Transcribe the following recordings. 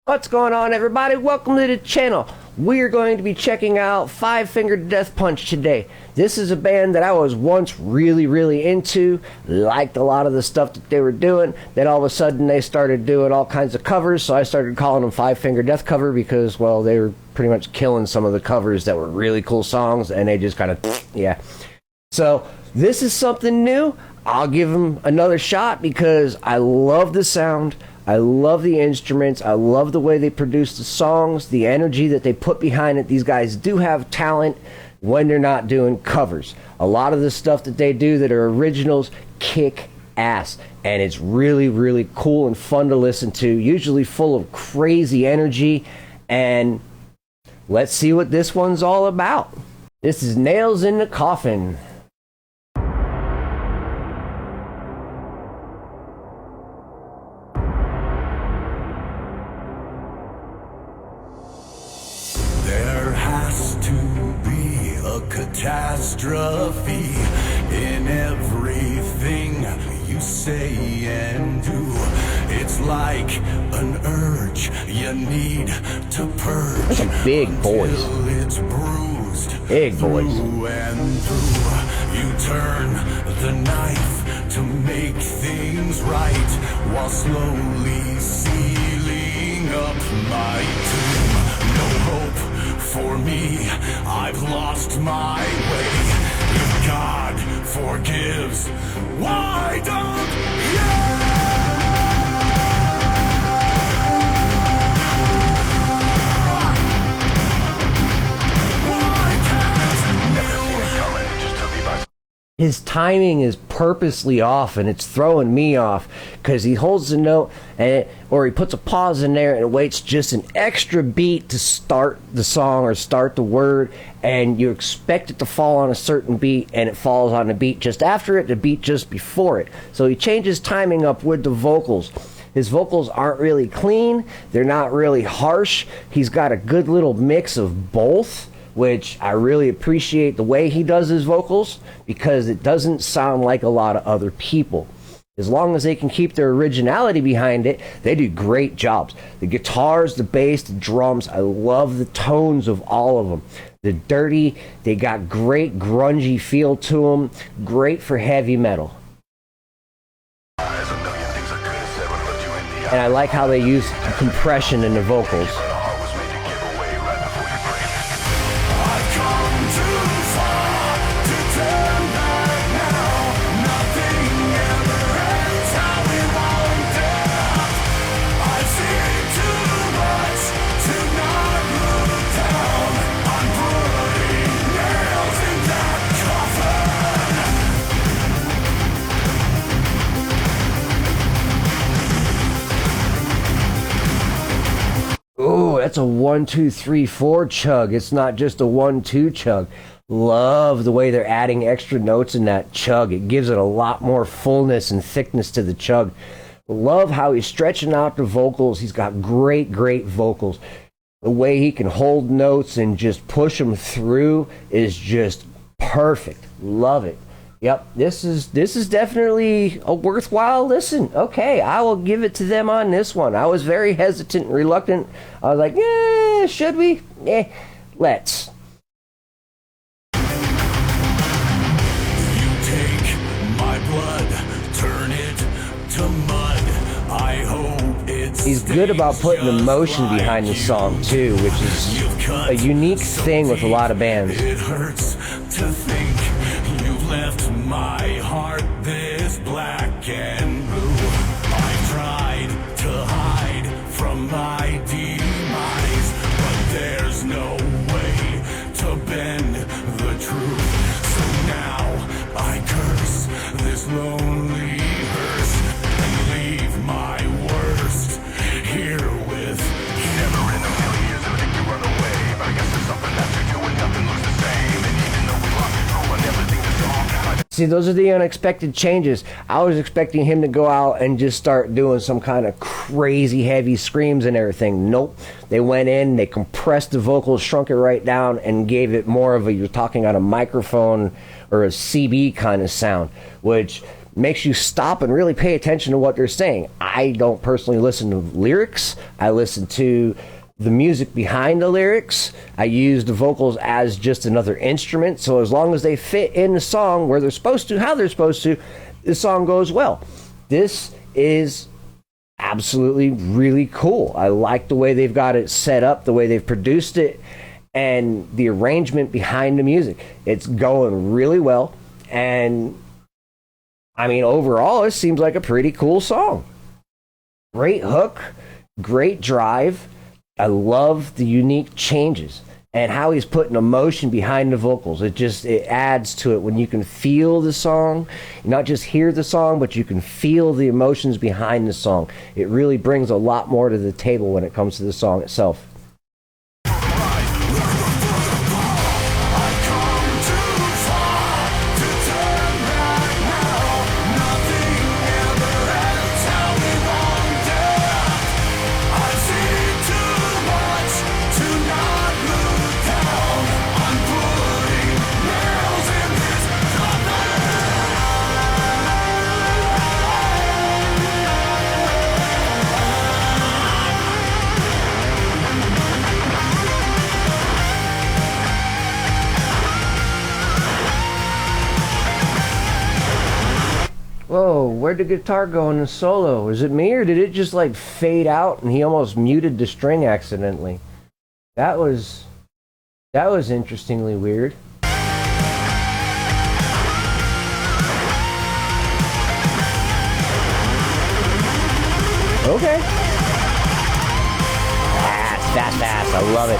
What's going on, everybody? Welcome to the channel. We're going to be checking out Five Finger Death Punch today. This is a band that I was once really into, liked a lot of the stuff that they were doing. Then all of a sudden they started doing all kinds of covers, so I started calling them Five Finger Death Cover because, well, they were pretty much killing some of the covers that were really cool songs, and they just kind of, yeah. So this is something new. I'll give them another shot because I love the sound. I love the instruments. I love the way they produce the songs, the energy that they put behind it. These guys do have talent when they're not doing covers. A lot of the stuff that they do that are originals kick ass, and it's really cool and fun to listen to, usually full of crazy energy. And let's see what this one's all about. This is Nails in the Coffin. There has to be a catastrophe in everything you say and do. It's like an urge you need to purge. That's a big voice. It's bruised. Big voice. Through and through. You turn the knife to make things right while slowly sealing up my tomb. No hope for me, I've lost my way. If God forgives, why don't you? His timing is purposely off, and it's throwing me off because he holds the note or he puts a pause in there and waits just an extra beat to start the song or start the word, and you expect it to fall on a certain beat and it falls on the beat just after it, the beat just before it. So he changes timing up with the vocals. His vocals aren't really clean, they're not really harsh. He's got a good little mix of both, which I really appreciate the way he does his vocals because it doesn't sound like a lot of other people. As long as they can keep their originality behind it, they do great jobs. The guitars, the bass, the drums, I love the tones of all of them. They're dirty, they got great grungy feel to them, great for heavy metal. And I like how they use compression in the vocals. Oh, that's a 1, 2, 3, 4 chug. It's not just a 1, 2 chug. Love the way they're adding extra notes in that chug. It gives it a lot more fullness and thickness to the chug. Love how he's stretching out the vocals. He's got great vocals. The way he can hold notes and just push them through is just perfect. Love it. Yep, this is definitely a worthwhile listen. Okay, I will give it to them on this one. I was very hesitant and reluctant. I was like, should we? Let's. You take my blood, turn it to mud. I hope it's. He's good about putting emotion behind the song too, which is a unique thing with a lot of bands. It hurts to think you've left my heart this black and blue. I tried to hide from my demise, but there's no way to bend the truth. So now I curse this lonely hearse and leave my worst here with you. Never in a million years I think you run away, but I guess there's something that you do and nothing looks the same. And even though we lost control and everything is wrong. See, those are the unexpected changes. I was expecting him to go out and just start doing some kind of crazy heavy screams and everything. Nope. They went in, they compressed the vocals, shrunk it right down, and gave it more of a, you're talking on a microphone or a CB kind of sound, which makes you stop and really pay attention to what they're saying. I don't personally listen to lyrics. I listen to the music behind the lyrics. I use the vocals as just another instrument. So as long as they fit in the song where they're supposed to, how they're supposed to, the song goes well. This is absolutely really cool. I like the way they've got it set up, the way they've produced it, and the arrangement behind the music. It's going really well. And I mean, overall, it seems like a pretty cool song. Great hook, great drive. I love the unique changes and how he's putting emotion behind the vocals. It adds to it when you can feel the song, not just hear the song, but you can feel the emotions behind the song. It really brings a lot more to the table when it comes to the song itself. Whoa, where'd the guitar go in the solo? Is it me, or did it just like fade out and he almost muted the string accidentally? That was interestingly weird. Okay. Fast. I love it.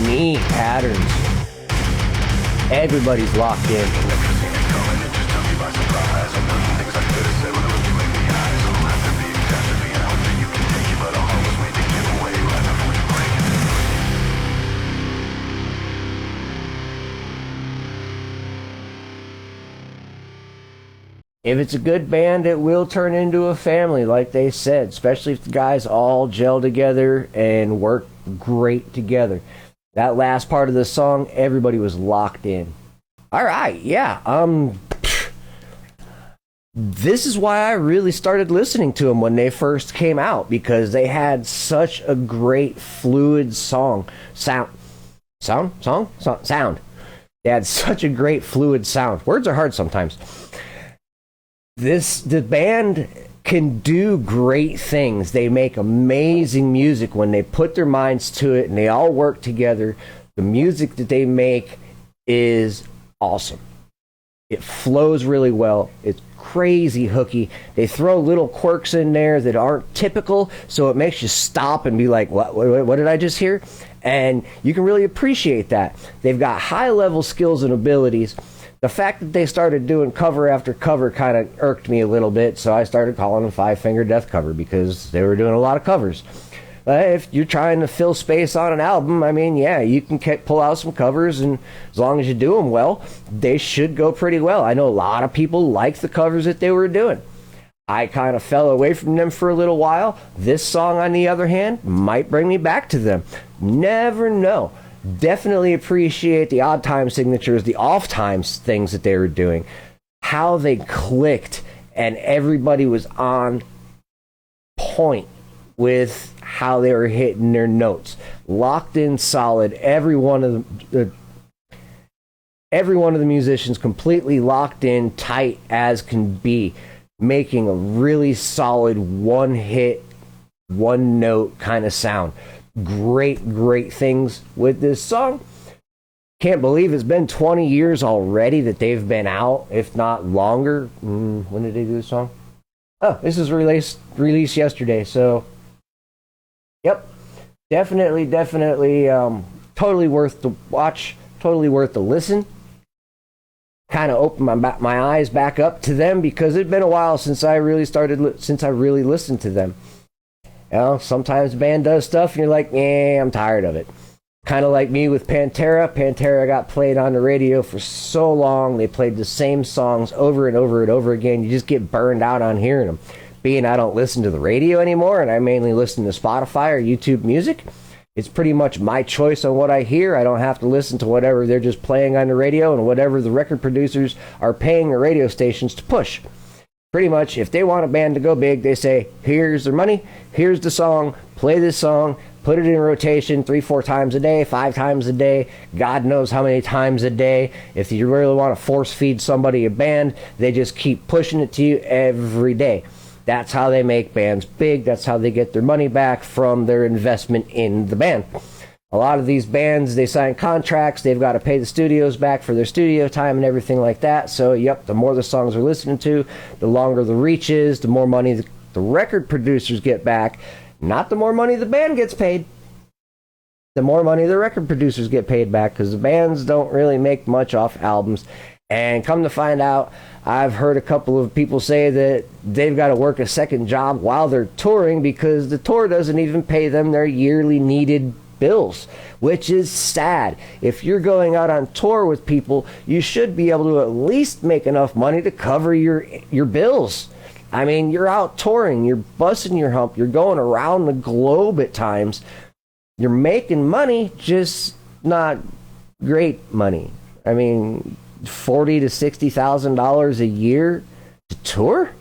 Neat patterns. Everybody's locked in. If it's a good band, it will turn into a family, like they said, especially if the guys all gel together and work great together. That last part of the song, everybody was locked in. All right, yeah. This is why I really started listening to them when they first came out, because they had such a great fluid sound. They had such a great fluid sound. Words are hard sometimes. The band can do great things. They make amazing music when they put their minds to it and they all work together. The music that they make is awesome. It flows really well. It's crazy hooky. They throw little quirks in there that aren't typical, so it makes you stop and be like, what did I just hear? And you can really appreciate that. They've got high level skills and abilities. The fact that they started doing cover after cover kind of irked me a little bit, so I started calling them Five Finger Death Cover, because they were doing a lot of covers. If you're trying to fill space on an album, I mean, yeah, you can pull out some covers, and as long as you do them well, they should go pretty well. I know a lot of people like the covers that they were doing. I kind of fell away from them for a little while. This song, on the other hand, might bring me back to them. Never know. Definitely appreciate the odd time signatures, the off times things that they were doing, how they clicked, and everybody was on point with how they were hitting their notes. Locked in solid. Every one of the musicians completely locked in tight as can be, making a really solid one hit, one note kind of sound. Great things with this song. Can't believe it's been 20 years already that they've been out, if not longer. When did they do this song? Oh, this was released yesterday, so Yep. Definitely, totally worth the watch, totally worth the listen. Kind of opened my eyes back up to them because it'd been a while since I really listened to them. You know, sometimes a band does stuff and you're like, I'm tired of it. Kind of like me with Pantera. Pantera got played on the radio for so long. They played the same songs over and over and over again. You just get burned out on hearing them. Being I don't listen to the radio anymore and I mainly listen to Spotify or YouTube music, it's pretty much my choice on what I hear. I don't have to listen to whatever they're just playing on the radio and whatever the record producers are paying the radio stations to push. Pretty much, if they want a band to go big, they say, here's their money, here's the song, play this song, put it in rotation 3-4 times a day, 5 times a day, God knows how many times a day. If you really want to force feed somebody a band, they just keep pushing it to you every day. That's how they make bands big. That's how they get their money back from their investment in the band. A lot of these bands, they sign contracts. They've got to pay the studios back for their studio time and everything like that. So, yep, the more the songs they're listening to, the longer the reach is, the more money the record producers get back. Not the more money the band gets paid. The more money the record producers get paid back because the bands don't really make much off albums. And come to find out, I've heard a couple of people say that they've got to work a second job while they're touring because the tour doesn't even pay them their yearly needed bills, which is sad. If you're going out on tour with people, you should be able to at least make enough money to cover your bills. I mean, you're out touring, you're busting your hump, you're going around the globe at times. You're making money, just not great money. I mean, $40,000 to $60,000 a year to tour?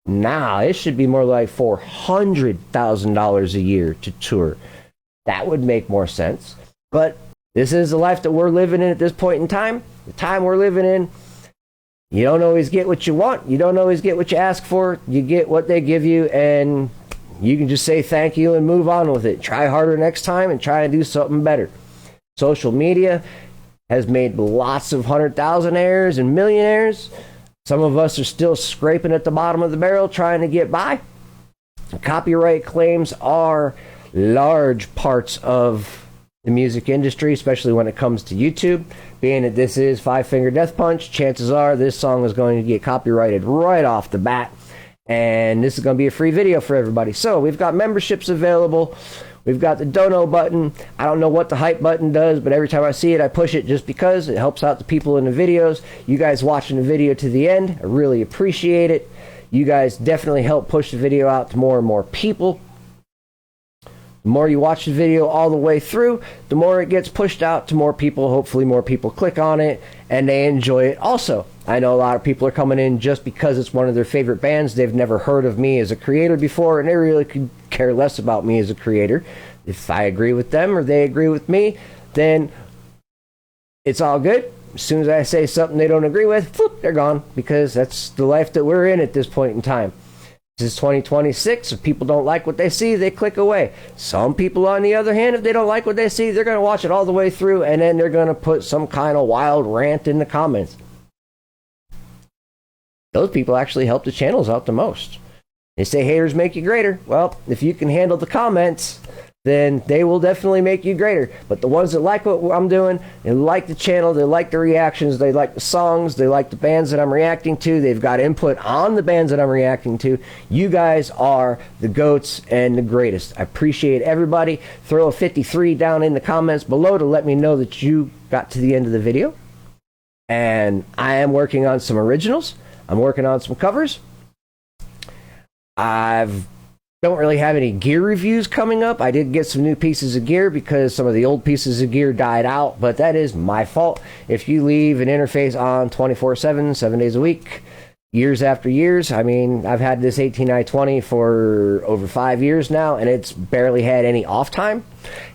Nah, it should be more like $400,000 a year to tour. That would make more sense. But this is the life that we're living in at this point in time. The time we're living in, you don't always get what you want. You don't always get what you ask for. You get what they give you, and you can just say thank you and move on with it. Try harder next time and try and do something better. Social media has made lots of 100,000-aires and millionaires. Some of us are still scraping at the bottom of the barrel trying to get by. Copyright claims are large parts of the music industry, especially when it comes to YouTube. Being that this is Five Finger Death Punch, chances are this song is going to get copyrighted right off the bat. And this is going to be a free video for everybody. So we've got memberships available. We've got the dono button. I don't know what the hype button does, but every time I see it, I push it just because it helps out the people in the videos. You guys watching the video to the end, I really appreciate it. You guys definitely help push the video out to more and more people. The more you watch the video all the way through, the more it gets pushed out to more people. Hopefully more people click on it and they enjoy it also. I know a lot of people are coming in just because it's one of their favorite bands. They've never heard of me as a creator before, and they really could care less about me as a creator. If I agree with them or they agree with me, then it's all good. As soon as I say something they don't agree with, whoop, they're gone, because that's the life that we're in at this point in time. This is 2026. If people don't like what they see, they click away. Some people, on the other hand, if they don't like what they see, they're going to watch it all the way through, and then they're going to put some kind of wild rant in the comments. Those people actually help the channels out the most. They say haters make you greater. Well, if you can handle the comments, then they will definitely make you greater. But the ones that like what I'm doing, they like the channel, they like the reactions, they like the songs, they like the bands that I'm reacting to, they've got input on the bands that I'm reacting to, you guys are the GOATs and the greatest. I appreciate everybody. Throw a 53 down in the comments below to let me know that you got to the end of the video. And I am working on some originals. I'm working on some covers. Don't really have any gear reviews coming up. I did get some new pieces of gear because some of the old pieces of gear died out, but that is my fault. If you leave an interface on 24/7, 7 days a week, years after years, I mean, I've had this 18i20 for over 5 years now, and it's barely had any off time.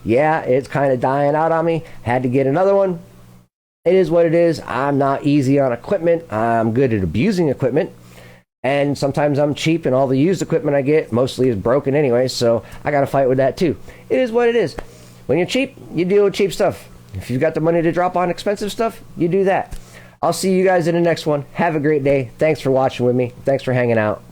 Yeah, it's kind of dying out on me. Had to get another one. It is what it is. I'm not easy on equipment. I'm good at abusing equipment. And sometimes I'm cheap, and all the used equipment I get mostly is broken anyway, so I got to fight with that too. It is what it is. When you're cheap, you deal with cheap stuff. If you've got the money to drop on expensive stuff, you do that. I'll see you guys in the next one. Have a great day. Thanks for watching with me. Thanks for hanging out.